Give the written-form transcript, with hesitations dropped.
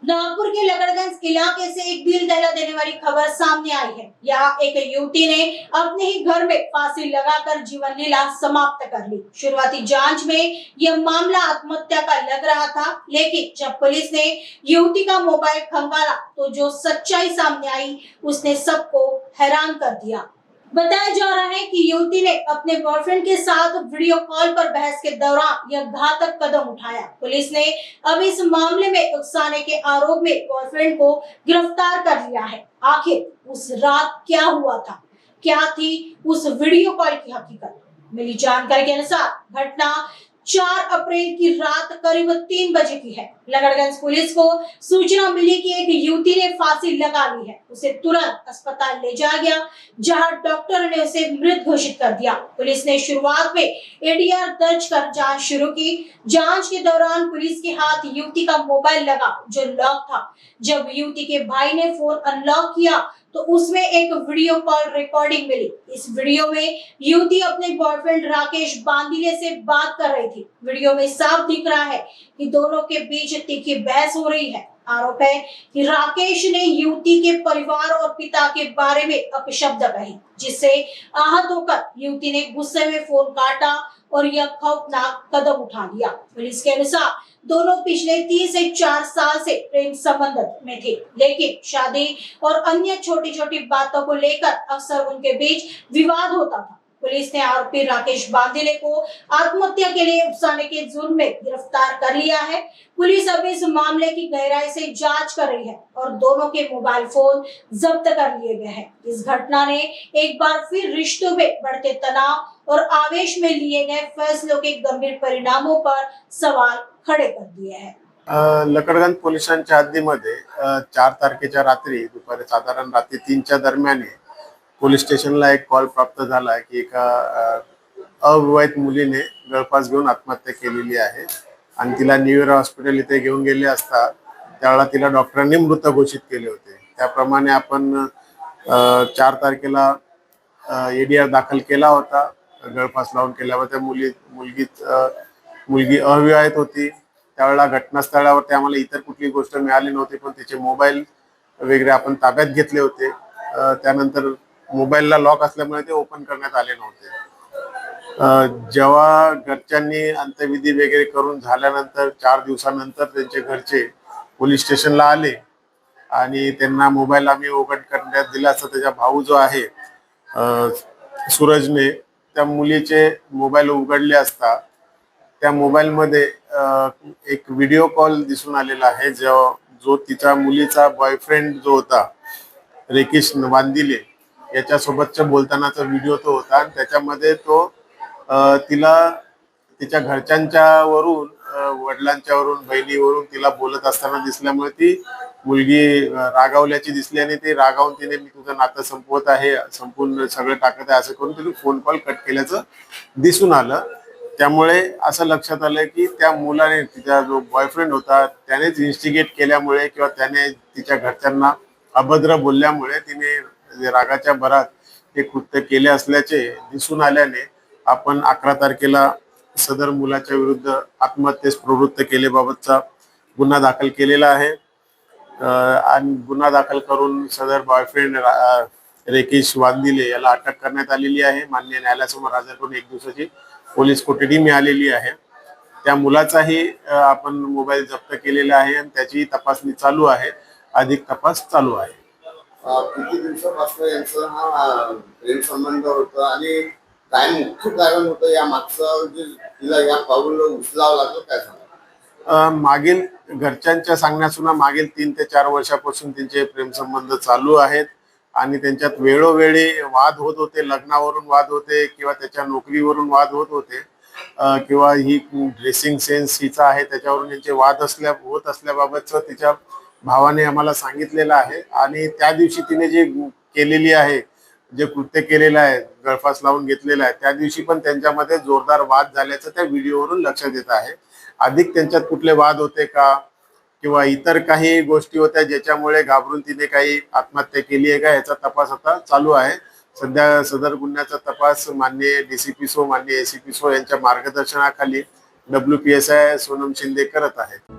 नागपुर के लकड़गंज इलाके से एक दिल दहला देने वाली खबर सामने आई है। यहाँ एक युवती ने अपने ही घर में फांसी लगाकर जीवन लीला समाप्त कर ली। शुरुआती जांच में यह मामला आत्महत्या का लग रहा था, लेकिन जब पुलिस ने युवती का मोबाइल खंगाला तो जो सच्चाई सामने आई उसने सबको हैरान कर दिया। बताया जा रहा है कि युवती ने अपने बॉयफ्रेंड के साथ वीडियो कॉल पर बहस के दौरान यह घातक कदम उठाया। पुलिस ने अब इस मामले में उकसाने के आरोप में बॉयफ्रेंड को गिरफ्तार कर लिया है। आखिर उस रात क्या हुआ था, क्या थी उस वीडियो कॉल की हकीकत? मिली जानकारी के अनुसार घटना 4 अप्रैल की रात करीब 3 बजे की है। लकड़गंज पुलिस को सूचना मिली कि एक युवती ने फांसी लगा ली है। उसे तुरंत अस्पताल ले जाया गया, जहां डॉक्टर ने उसे मृत घोषित कर दिया। पुलिस ने शुरुआत में एडीआर दर्ज कर जांच शुरू की। जांच के दौरान पुलिस के हाथ युवती का मोबाइल लगा, जो लॉक था। जब युवती के भाई ने फोन अनलॉक किया तो उसमें एक वीडियो कॉल रिकॉर्डिंग मिली। इस वीडियो में युवती अपने बॉयफ्रेंड राकेश बांदिले से बात कर रही थी। वीडियो में साफ दिख रहा है कि दोनों के बीच तीखी बहस हो रही है। आरोप है कि राकेश ने युवती के परिवार और पिता के बारे में अपशब्द कहे, जिससे आहत होकर युवती ने गुस्से में फोन काटा और यह खौफनाक कदम उठा लिया। पुलिस के अनुसार दोनों पिछले 3 से 4 साल से प्रेम संबंध में थे, लेकिन शादी और अन्य छोटी छोटी बातों को लेकर अक्सर उनके बीच विवाद होता था। पुलिस ने आरोपी राकेश बांदिले को आत्महत्या के लिए उकसाने के जुर्म में गिरफ्तार कर लिया है। पुलिस अब इस मामले की गहराई से जांच कर रही है और दोनों के मोबाइल फोन जब्त कर लिए गए हैं। इस घटना ने एक बार फिर रिश्तों में बढ़ते तनाव और आवेश में लिए गए फैसलों के गंभीर परिणामों पर सवाल खड़े कर दिए हैं। लकड़गंज पोलिसांच्या हद्दीमध्ये 4 तारखेच्या रात्री दुपारी साधारण रात्री 3च्या दरम्यान पोलीस स्टेशनला एक कॉल प्राप्त झाला की एका अविवाहित मुलीने गळफास घेऊन आत्महत्या केलेली आहे आणि तिला न्यूयर हॉस्पिटल इथे घेऊन गेले असता त्यावेळेला तिला डॉक्टरांनी मृत घोषित केले होते। त्याप्रमाणे आपण 4 तारखेला एडीआर दाखल केला होता। गळफास लावून केल्यावर त्या मुलगी अविवाहित होती। त्यावेळेला घटनास्थळावरती आम्हाला इतर कुठली गोष्ट मिळाली नव्हती, पण तिचे मोबाईल वगैरे आपण ताब्यात घेतले होते। त्यानंतर मोबाईलला लॉक असल्यामुळे ते ओपन करण्यात आले नव्हते। जेव्हा घरच्यांनी अंत्यविधी वगैरे करून झाल्यानंतर 4 दिवसानंतर त्यांचे घरचे पोलीस स्टेशनला आले आणि त्यांना मोबाईल आम्ही उघड करण्यात दिला असता त्याचा भाऊ जो आहे सूरजने त्या मुलीचे मोबाईल उघडले असता त्या मोबाईल मध्ये एक व्हिडिओ कॉल दिसून आलेला आहे, जो तिच्या मुलीचा बॉयफ्रेंड जो होता राकेश बांदिले याच्यासोबतचा बोलतानाचा व्हिडिओ तो होता आणि त्याच्यामध्ये तो तिला तिच्या घरच्यांच्या वरून वडिलांच्या वरून बहिणीवरून तिला बोलत असताना दिसल्यामुळे ती मुलगी रागावल्याची दिसली आणि ती रागावून तिने मी तुझं नातं संपवत आहे, संपूर्ण सगळं टाकत आहे असं करून तिने फोन कॉल कट केल्याचं दिसून आलं। त्यामुळे असं लक्षात आलं की त्या मुलाने तिचा जो बॉयफ्रेंड होता त्यानेच इन्स्टिगेट केल्यामुळे किंवा त्याने तिच्या घरच्यांना अभद्र बोलल्यामुळे तिने रागाच्या भरात हे कृत्य केले असल्याचे दिसून आल्याने आपण 11 तारखेला सदर मुलाच्या विरुद्ध आत्महत्येस प्रवृत्त केल्याबाबतचा गुन्हा दाखल केलेला आहे आणि गुन्हा दाखल करून सदर बॉयफ्रेंड राकेश बांदिले याला अटक करण्यात आलेली आहे। माननीय न्यायालयासमोर हजर करून 1 दिवसाची पोलीस कोठडी मिळालेली आहे। त्या मुलाचाही आपण मोबाईल जप्त केलेला आहे आणि त्याची तपासणी चालू आहे, अधिक तपास चालू आहे। किती दिवसापासून यांचा हा प्रेम संबंध होता आणि काय मुख्य कारण होतं या मागचं जे तिला या पाऊल उचलावं लागलं काय सांगा? मागील घरच्यांच्या सांगण्यानुसार मागील 3 ते 4 वर्षापासून त्यांचे प्रेम संबंध चालू आहेत आणि त्यांच्यात वेळोवेळी वाद होत होते। लग्नावरून वाद होते किंवा त्याच्या नोकरीवरून वाद होत होते किंवा ही ड्रेसिंग सेन्स हिचा आहे त्याच्यावरून यांचे वाद होत असल्याबाबतचं तिच्या भावाने आम्हाला सांगितलेलं आहे आणि त्या दिवशी तिने जे केलेली आहे, जे कृत्य केलेलं आहे, गळफास लावून घेतलेला आहे, त्या दिवशी पण त्यांच्यामध्ये जोरदार वाद झाल्याचं त्या व्हिडिओवरून लक्षात येत आहे। अधिक त्यांच्यात कुठले वाद होते का किंवा इतर काही गोष्टी होत्या ज्याच्यामुळे घाबरून तिने काही आत्महत्या केली आहे का याचा तपास आता चालू आहे। सध्या सदर गुन्ह्याचा तपास माननीय डीसीपी माननीय एसीपी यांच्या मार्गदर्शनाखाली WPSI सोनम शिंदे करत आहेत।